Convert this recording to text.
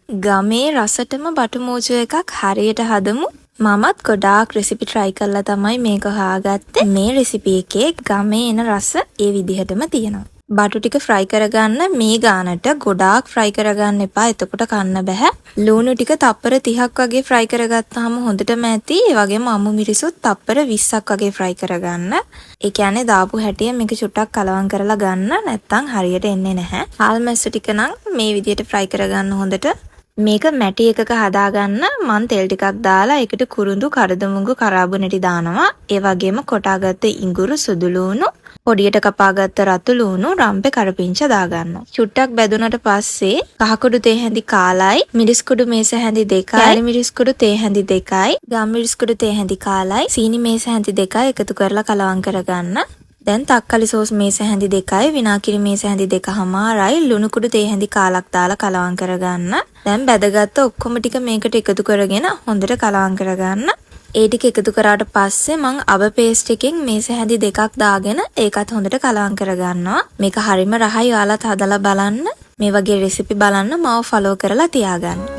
ගමේ රසටම බටු මෝජු එකක් හරියට හදමු. මමත් ගොඩාක් රෙසිපි try කරලා තමයි මේක හොයාගත්තේ. මේ රෙසිපි එකේ ගමේ එන රස ඒ විදිහටම තියෙනවා. බටු ටික fry කරගන්න මේ ගානට ගොඩාක් fry කරගන්න එපා. එතකොට කන්න බෑ. ලුණු ටික තප්පර 30ක් වගේ fry කරගත්තාම හොඳටම ඇති. ඒ වගේම අමු මිරිසුත් තප්පර 20ක් වගේ fry කරගන්න. ඒ කියන්නේ දාපු හැටිය මේක චුට්ටක් කලවම් කරලා ගන්න. නැත්තම් හරියට එන්නේ නැහැ. හාල් මැස්ස ටික නම් මේ විදිහට fry කරගන්න හොඳට. මේක මැටි එකක හදාගන්න මම තෙල් ටිකක් දාලා ඒකට කුරුඳු කරදමුඟු කරාබු නැටි දානවා. ඒ වගේම කොටාගත්ත ඉඟුරු සුදු ලුණු පොඩියට කපාගත්ත රතු ලුණු රම්පේ කරපිංච දාගන්නවා. චුට්ටක් බැදුනට පස්සේ කහකුඩු තේ හැඳි කාලයි, මිරිස් කුඩු මේස හැඳි 2යි, කෑලි මිරිස් කුඩු තේ හැඳි 2යි, ගම් මිරිස් කුඩු තේ හැඳි කාලයි, සීනි මේස හැඳි 2යි එකතු කරලා කලවම් කරගන්න. දැන් තක්කලි සෝස් මේස හැඳි 2යි, විනාකිරි මේස හැඳි 2මාරයි, ලුණු කුඩු තේ හැඳි කාලක් දාලා කලවම් කරගන්න. දැන් බැදගත්ත ඔක්කොම ටික මේකට එකතු කරගෙන හොඳට කලවම් කරගන්න. ඒ ටික එකතු කරාට පස්සේ මම අබ පේස්ට් එකෙන් මේස හැඳි 2ක් දාගෙන ඒකත් හොඳට කලවම් කරගන්නවා. මේක හරිම රහයි. ඔයාලත් හදලා බලන්න. මේ වගේ රෙසිපි බලන්න මාව ෆලෝ කරලා තියාගන්න.